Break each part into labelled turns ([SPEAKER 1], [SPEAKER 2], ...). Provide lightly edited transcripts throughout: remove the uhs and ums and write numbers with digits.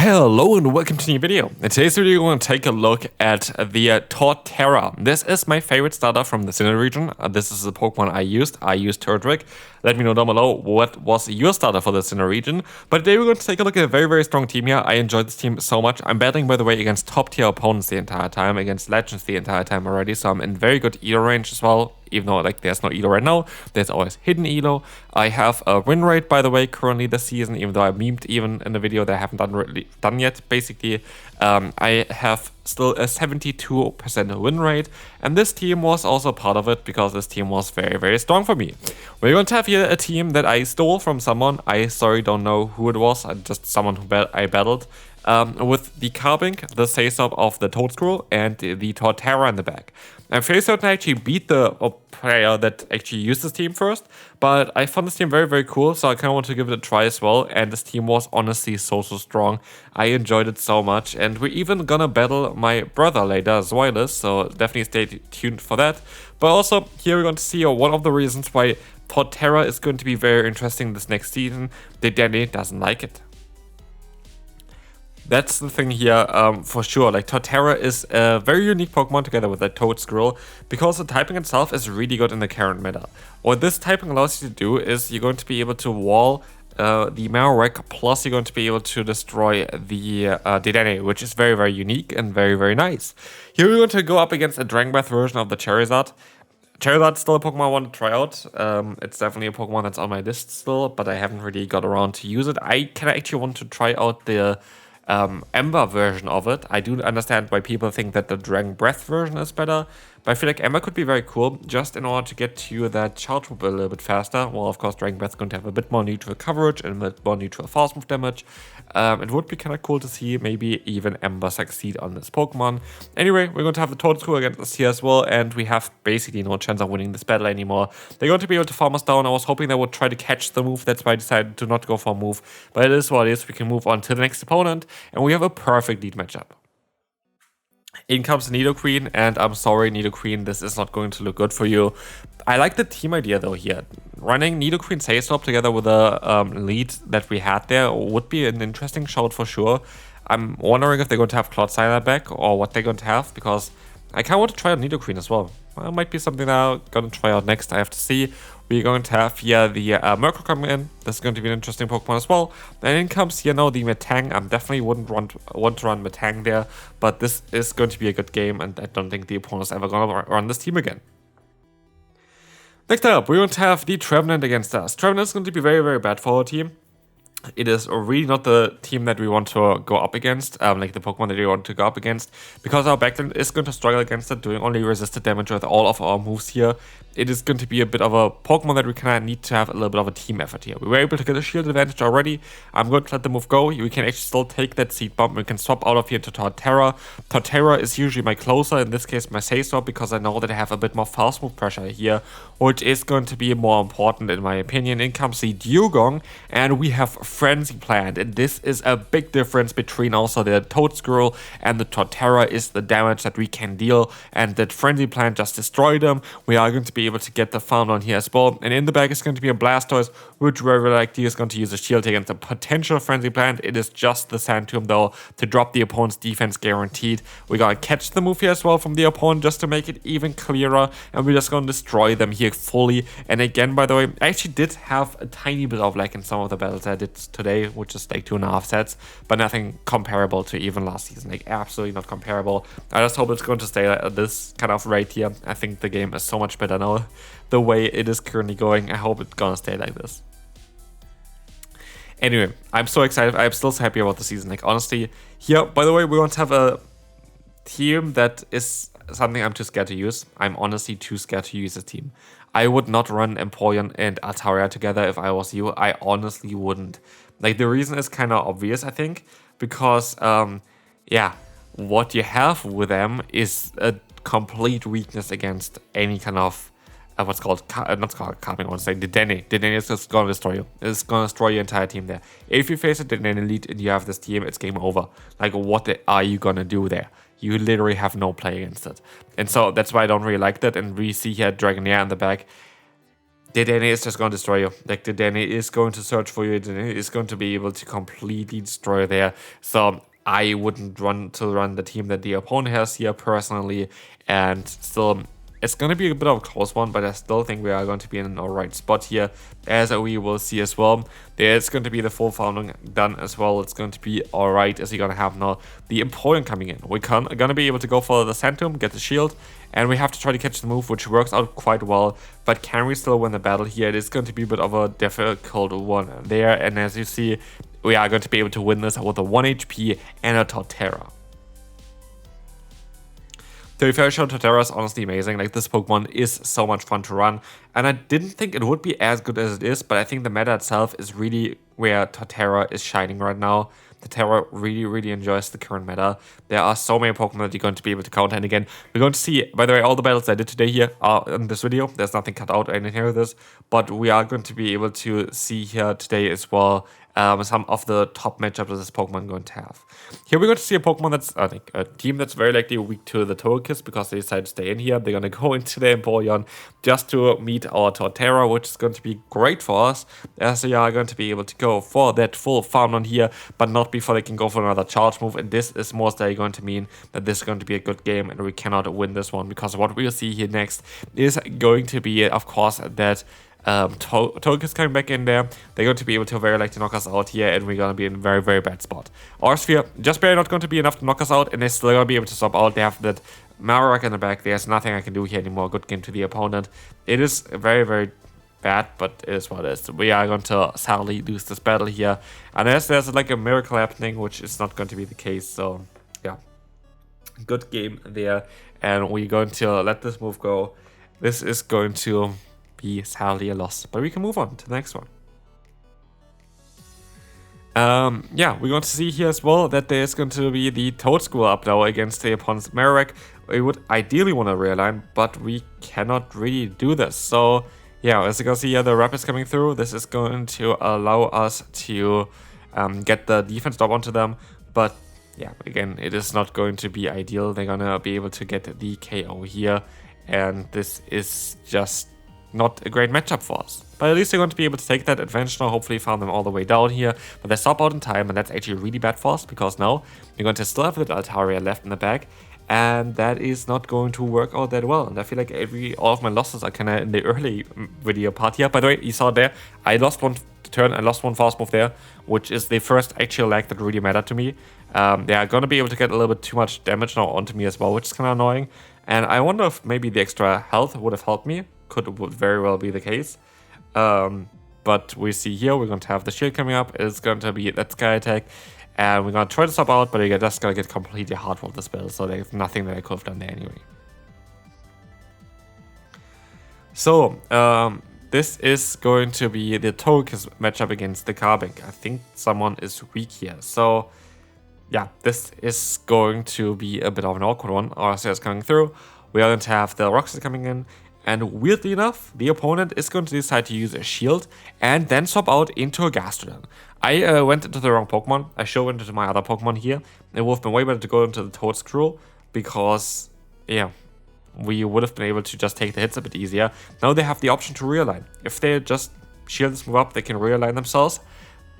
[SPEAKER 1] Hello and welcome to a new video. In today's video we're going to take a look at the Torterra. This is my favorite starter from the Sinnoh region. This is the Pokemon I used Torterra. Let me know down below what was your starter for the Sinnoh region. But today we're going to take a look at a very strong team here. I enjoyed this team so much. I'm battling, by the way, against top tier opponents the entire time, against legends the entire time already, so I'm in very good elo range as well. Even though there's no elo right now, there's always hidden elo. I have a win rate, by the way, currently this season, even though I memed even in the video that I haven't done yet. Basically, I have still a 72% win rate, and this team was also part of it because this team was very strong for me. We're going to have here a team that I stole from someone. I don't know who it was. Just someone who I battled. With the Carbink, the Saysop of the Toadscrew, and the Torterra in the back. I'm fairly certain I actually beat the player that actually used this team first, but I found this team very cool, so I kind of want to give it a try as well, and this team was honestly so strong. I enjoyed it so much, and we're even gonna battle my brother later as well, so definitely stay tuned for that. But also, here we're going to see one of the reasons why Torterra is going to be very interesting this next season. The Danny doesn't like it. That's the thing here, for sure. Like, Torterra is a very unique Pokemon together with that Toadscrew, because the typing itself is really good in the current meta. What this typing allows you to do is you're going to be able to wall the Marowak, plus you're going to be able to destroy the Dedenne, which is very unique and very nice. Here we're going to go up against a Dragon Breath version of the Charizard. Charizard's still a Pokemon I want to try out. It's definitely a Pokemon that's on my list still, but I haven't really got around to use it. I actually want to try out the Ember version of it. I do understand why people think that the Dragon Breath version is better, but I feel like Ember could be very cool just in order to get to that charge move a little bit faster. Well, of course, Dragon Breath is going to have a bit more neutral coverage and a bit more neutral fast move damage. It would be kind of cool to see maybe even Ember succeed on this Pokemon. Anyway, we're going to have the Toadscrew against us here as well, and we have basically no chance of winning this battle anymore. They're going to be able to farm us down. I was hoping they would try to catch the move. That's why I decided to not go for a move. But it is what it is. We can move on to the next opponent, and we have a perfect lead matchup. In comes Nidoqueen, and I'm sorry, Nidoqueen, this is not going to look good for you. I like the team idea though here. Running Nidoqueen Saysop together with a lead that we had there would be an interesting shout for sure. I'm wondering if they're going to have Clodsire back or what they're going to have, because I kind of want to try out Nidoqueen as well. It might be something that I'm going to try out next. I have to see. We're going to have here the Murkrow coming in. This is going to be an interesting Pokemon as well. And in comes, the Metang. I definitely wouldn't want to run Metang there, but this is going to be a good game, and I don't think the opponent's ever going to run this team again. Next up, we're going to have the Trevenant against us. Trevenant is going to be very bad for our team. It is really not the team that we want to go up against, like the Pokemon that we want to go up against, because our backline is going to struggle against it, doing only resisted damage with all of our moves here. It is going to be a bit of a Pokemon that we kind of need to have a little bit of a team effort here. We were able to get a shield advantage already. I'm going to let the move go. We can actually still take that Seed Bomb. We can swap out of here to Torterra. Torterra is usually my closer, in this case my Saysop, because I know that I have a bit more fast move pressure here, which is going to be more important in my opinion. In comes the Dewgong, and we have Frenzy Plant, and this is a big difference between also the Toadscrew and the Torterra is the damage that we can deal, and that Frenzy Plant just destroyed them. We are going to be able to get the farm on here as well, and in the back is going to be a Blastoise, which very likely is going to use a shield against a potential Frenzy Plant. It is just the Sand Tomb though to drop the opponent's defense guaranteed. We're gonna catch the move here as well from the opponent just to make it even clearer, and we're just gonna destroy them here fully. And again, by the way, I actually did have a tiny bit of lag in some of the battles I did today, which is like 2.5 sets, but nothing comparable to even last season, like absolutely not comparable. I just hope it's going to stay at this kind of rate here. I think the game is so much better now the way it is currently going. I hope it's gonna stay like this. Anyway, I'm so excited. I'm still so happy about the season. Like, honestly, here, by the way, we're going to have a team that is something I'm too scared to use. I'm honestly too scared to use this team. I would not run Empoleon and Altaria together if I was you. I honestly wouldn't. Like, the reason is kind of obvious, I think, because, yeah, what you have with them is a complete weakness against any kind of what's called, not called Carping, I want to say Dedenne. Dedenne is just going to destroy you. It's going to destroy your entire team there. If you face a Dedenne lead and you have this team, it's game over. Like, what are you going to do there? You literally have no play against it. And so that's why I don't really like that. And we see here Dragonair in the back. Dedenne is just going to destroy you. Like, Dedenne is going to search for you. Dedenne is going to be able to completely destroy there. So I wouldn't run the team that the opponent has here personally. And still, it's going to be a bit of a close one, but I still think we are going to be in an alright spot here, as we will see as well. There's going to be the full founding done as well. It's going to be alright, as you're going to have now the opponent coming in. We're going to be able to go for the Santum, get the shield, and we have to try to catch the move, which works out quite well. But can we still win the battle here? It is going to be a bit of a difficult one there, and as you see, we are going to be able to win this with a 1 HP and a Torterra. To be fair, Torterra is honestly amazing. Like, this Pokemon is so much fun to run, and I didn't think it would be as good as it is, but I think the meta itself is really where Torterra is shining right now. Torterra really enjoys the current meta. There are so many Pokemon that you're going to be able to counter, and again, we're going to see, by the way, all the battles I did today here are in this video. There's nothing cut out or anything like this, but we are going to be able to see here today as well some of the top matchups that this Pokemon going to have. Here we're going to see a Pokemon that's, I think, a team that's very likely weak to the Togekiss because they decided to stay in here. They're going to go into the Empoleon just to meet our Torterra, which is going to be great for us, as they are going to be able to go for that full farm on here, but not before they can go for another charge move. And this is most likely going to mean that this is going to be a good game and we cannot win this one, because what we'll see here next is going to be, of course, that Togekiss coming back in there. They're going to be able to very likely knock us out here, and we're going to be in a very bad spot. Our Sphere just barely not going to be enough to knock us out, and they're still going to be able to stop out. They have that Marowak in the back. There's nothing I can do here anymore. Good game to the opponent. It is very bad, but it is what it is. We are going to sadly lose this battle here, unless there's like a miracle happening, which is not going to be the case. So yeah, good game there, and we're going to let this move go. This is going to be sadly a loss, but we can move on to the next one. Yeah, we're going to see here as well that there's going to be the Toad School up now against the opponent's Marowak. We would ideally want to realign, but we cannot really do this. So yeah, as you can see here, the Rapids coming through. This is going to allow us to get the defense drop onto them, but yeah, again, it is not going to be ideal. They're gonna be able to get the KO here, and this is just not a great matchup for us. But at least they're going to be able to take that advantage now, hopefully farm them all the way down here. But they stop out in time, and that's actually really bad for us, because now we're going to still have that Altaria left in the back, and that is not going to work out that well. And I feel like all of my losses are kind of in the early video part here. By the way, you saw there, I lost one turn, I lost one fast move there, which is the first actual lag that really mattered to me. They are going to be able to get a little bit too much damage now onto me as well, which is kind of annoying. And I wonder if maybe the extra health would have helped me. Would very well be the case. But we see here, we're going to have the shield coming up. It's going to be that Sky Attack. And we're going to try to stop out, but we're just going to get completely hard rolled this battle. So there's nothing that I could have done there anyway. So, this is going to be the Togekiss matchup against the Carbink. I think someone is weak here. So, yeah, this is going to be a bit of an awkward one. RSA is coming through. We are going to have the Roxas coming in. And weirdly enough, the opponent is going to decide to use a shield and then swap out into a Gastrodon. I went into the wrong Pokemon. I show into my other Pokemon here. It would have been way better to go into the Toedscruel, because, yeah, we would have been able to just take the hits a bit easier. Now they have the option to realign. If they just shield this move up, they can realign themselves,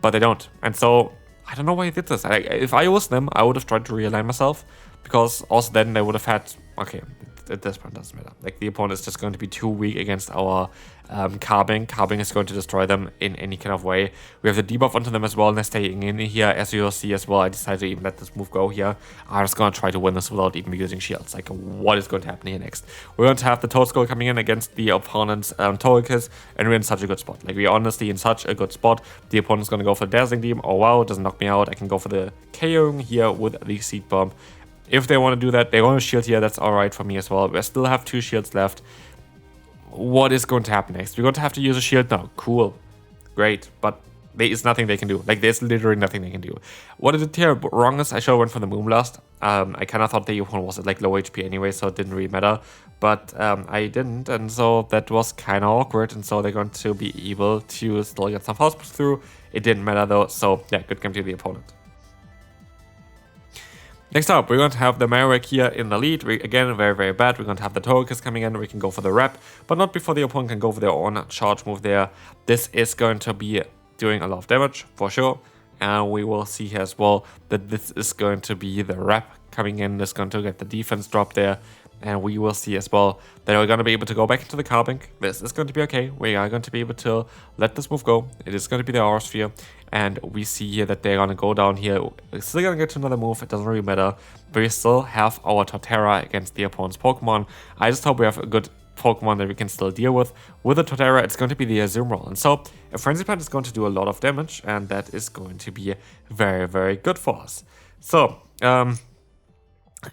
[SPEAKER 1] but they don't. And so, I don't know why he did this. If I was them, I would have tried to realign myself, because also then they would have had, okay, at this point doesn't matter. Like, the opponent is just going to be too weak against our Carbink. Carbink is going to destroy them in any kind of way. We have the debuff onto them as well, and they're staying in here. As you'll see as well, I decided to even let this move go here. I'm just going to try to win this without even using shields. Like, what is going to happen here next? We're going to have the Toedscruel coming in against the opponent's Togekiss, and we're in such a good spot. Like, we're honestly in such a good spot. The opponent's going to go for the Dazzling Beam. Oh wow, it doesn't knock me out. I can go for the KOing here with the Seed Bomb. If they want to do that, they want to shield here, that's alright for me as well. We still have 2 shields left. What is going to happen next? We're going to have to use a shield now. Cool. Great. But there is nothing they can do. Like, there's literally nothing they can do. What I did here wrong is I should have went for the Moonblast. I kind of thought the opponent was at like low HP anyway, so it didn't really matter. But I didn't, and so that was kind of awkward. And so they're going to be able to still get some fast through. It didn't matter though, so yeah, good game to the opponent. Next up, we're going to have the Marowak here in the lead. Again, very, very bad. We're going to have the Torterra coming in. We can go for the rep, but not before the opponent can go for their own charge move there. This is going to be doing a lot of damage, for sure. And we will see here as well that this is going to be the rep coming in. That's going to get the defense drop there. And we will see as well that we're going to be able to go back into the Carbink. This is going to be okay. We are going to be able to let this move go. It is going to be the Aura Sphere. And we see here that they're going to go down here. We're still going to get to another move. It doesn't really matter. But we still have our Torterra against the opponent's Pokemon. I just hope we have a good Pokemon that we can still deal with. With the Torterra, it's going to be the Azumarill. And so a Frenzy Plant is going to do a lot of damage. And that is going to be very, very good for us. So,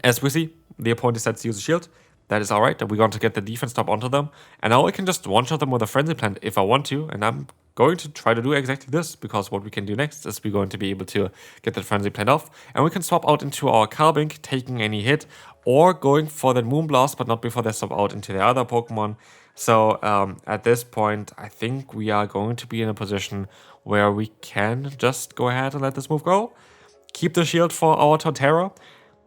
[SPEAKER 1] as we see, the opponent decides to use a shield. That is alright. We're going to get the defense top onto them. And now I can just one-shot them with a Frenzy Plant if I want to. And I'm going to try to do exactly this. Because what we can do next is we're going to be able to get that Frenzy Plant off. And we can swap out into our Carbink, taking any hit. Or going for that Moonblast, but not before they swap out into the other Pokemon. So at this point, I think we are going to be in a position where we can just go ahead and let this move go. Keep the shield for our Torterra.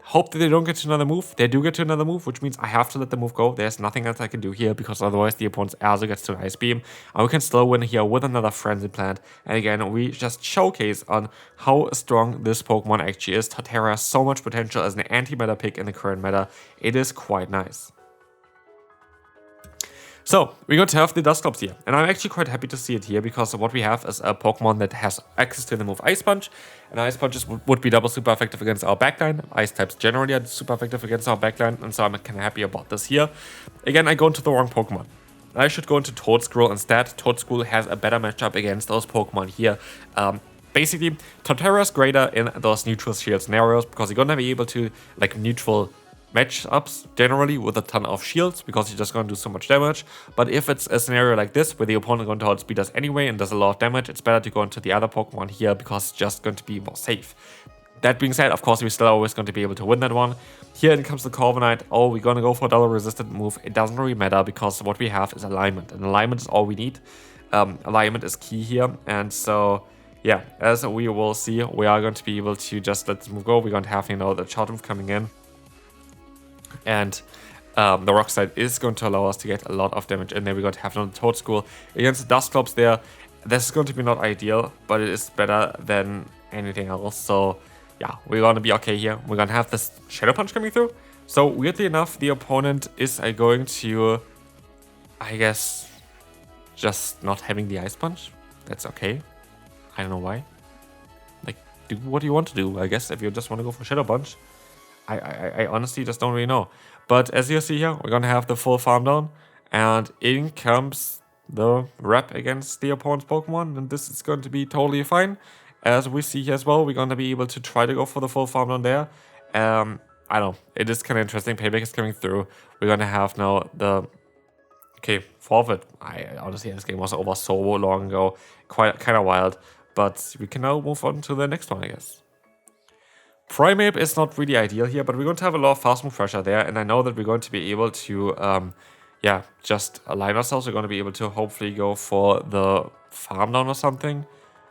[SPEAKER 1] Hope that they don't get to another move. They do get to another move, which means I have to let the move go. There's nothing else I can do here because otherwise the opponent's Erzo gets to an Ice Beam. And we can still win here with another Frenzy Plant. And again, we just showcase on how strong this Pokemon actually is. Torterra has so much potential as an anti-meta pick in the current meta. It is quite nice. So, we're going to have the Dusclops here, and I'm actually quite happy to see it here because what we have is a Pokemon that has access to the move Ice Punch, and Ice Punches would be double super effective against our backline. Ice types generally are super effective against our backline, and so I'm kind of happy about this here. Again, I go into the wrong Pokemon. I should go into Toedscruel instead. Toedscruel has a better matchup against those Pokemon here. Basically, Torterra is greater in those neutral shield scenarios because you're going to be able to, like, neutral matchups generally with a ton of shields because you're just going to do so much damage. But if it's a scenario like this where the opponent is going to outspeed us anyway and does a lot of damage, it's better to go into the other Pokemon here because it's just going to be more safe. That being said, of course, we're still always going to be able to win that one. Here it comes the Corviknight. Oh, we're going to go for a double resistant move. It doesn't really matter because what we have is alignment, and alignment is all we need. Alignment is key here, and so yeah, as we will see, we are going to be able to just let this move go. We're going to have, you know, the charge move coming in. And the Rock Slide is going to allow us to get a lot of damage in there. We're going to have another Toedscruel against the Dusclops there. This is going to be not ideal, but it is better than anything else. So yeah, we're going to be okay here. We're going to have this Shadow Punch coming through. So weirdly enough, the opponent is going to, I guess, just not having the Ice Punch. That's okay. I don't know why. Like, do what you want to do, I guess, if you just want to go for Shadow Punch. I honestly just don't really know. But as you see here, we're going to have the full farm down. And in comes the rep against the opponent's Pokemon. And this is going to be totally fine. As we see here as well, we're going to be able to try to go for the full farm down there. I don't know. It is kind of interesting. Payback is coming through. We're going to have now the... Okay, forfeit. Honestly, this game was over so long ago. Kind of wild. But we can now move on to the next one, I guess. Primeape is not really ideal here, but we're going to have a lot of fast move pressure there, and I know that we're going to be able to, yeah, just align ourselves. We're going to be able to hopefully go for the farm down or something.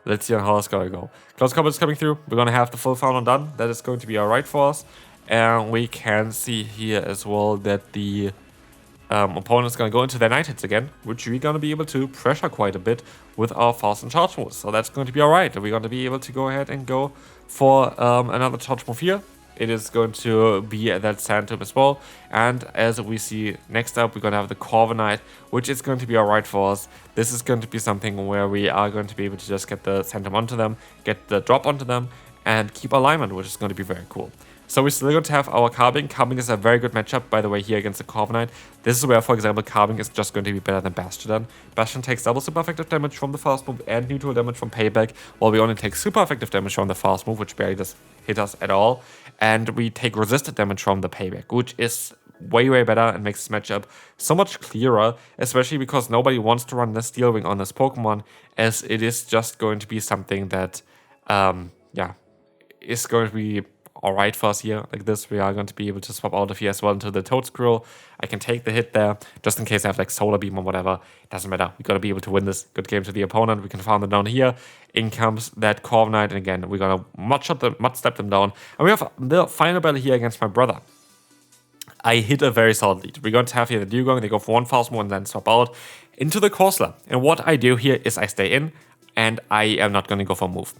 [SPEAKER 1] Let's see how it's going to go. Close Combat is coming through. We're going to have the full farm down done. That is going to be alright for us. And we can see here as well that the opponent is going to go into their Night Hits again, which we're going to be able to pressure quite a bit with our fast and charge moves. So that's going to be alright. We're going to be able to go ahead and go for another charge move here. It is going to be that Sandtomb as well. And as we see next up, we're going to have the Corviknight, which is going to be alright for us. This is going to be something where we are going to be able to just get the Sandtomb onto them, get the drop onto them, and keep alignment, which is going to be very cool. So we're still going to have our Carbink. Carbink is a very good matchup, by the way, here against the Corviknight. This is where, for example, Carbink is just going to be better than Bastiodon. Bastiodon takes double super effective damage from the fast move and neutral damage from Payback, while we only take super effective damage from the fast move, which barely does hit us at all. And we take resisted damage from the Payback, which is way, way better and makes this matchup so much clearer, especially because nobody wants to run the Steel Wing on this Pokemon, as it is just going to be something that, yeah, is going to be alright for us here. Like this, we are going to be able to swap out of here as well into the Toad Squirrel. I can take the hit there, just in case I have like Solar Beam or whatever. It doesn't matter. We got to be able to win this. Good game to the opponent. We can farm them down here. In comes that Corviknight, and again, we're going to mud step them down. And we have the final battle here against my brother. I hit a very solid lead. We're going to have here the Dugong. They go for 1 fast move and then swap out into the Corsola. And what I do here is I stay in, and I am not going to go for a move.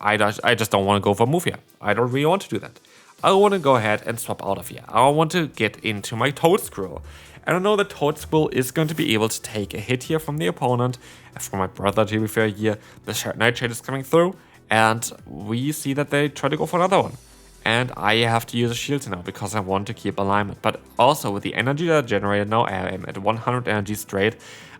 [SPEAKER 1] I just don't want to go for a move here. I don't really want to do that. I want to go ahead and swap out of here. I want to get into my Toad Squirrel. And I know that Toad Squirrel is going to be able to take a hit here from the opponent. And for my brother, to be fair here, the Nightshade is coming through. And we see that they try to go for another one. And I have to use a shield now because I want to keep alignment. But also with the energy that I generated now, I am at 100 energy straight.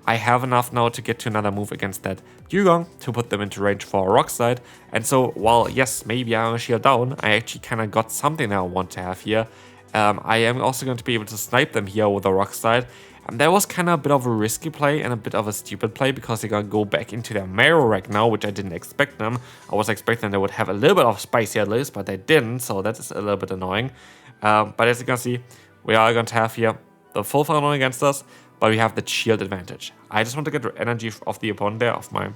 [SPEAKER 1] I have enough now to get to another move against that Dugong to put them into range for a Rock Slide. And so while yes, maybe I'm a shield down, I actually kind of got something that I want to have here. I am also going to be able to snipe them here with a Rock Slide. And that was kind of a bit of a risky play and a bit of a stupid play because they're going to go back into their Marrow right now, which I didn't expect them. I was expecting they would have a little bit of spice here at least, but they didn't, so that is a little bit annoying. But as you can see, we are going to have here the full Phenomenon against us, but we have the shield advantage. I just want to get the energy of the opponent there, of my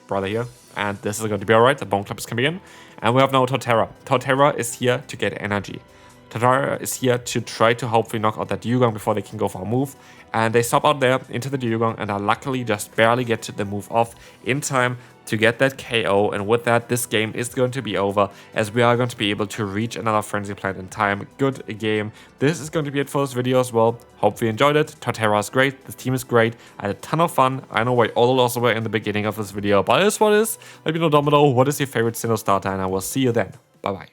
[SPEAKER 1] brother here, and this is going to be alright. The Bone Club is coming in, and we have now Torterra. Torterra is here to get energy. Torterra is here to try to hopefully knock out that Dugong before they can go for a move. And they stop out there into the Dugong and I luckily just barely get to the move off in time to get that KO. And with that, this game is going to be over as we are going to be able to reach another Frenzy Plant in time. Good game. This is going to be it for this video as well. Hope you enjoyed it. Torterra is great. The team is great. I had a ton of fun. I know why all the losses were in the beginning of this video, but it is what it is. Let me know down below what is your favorite Sinnoh starter and I will see you then. Bye bye.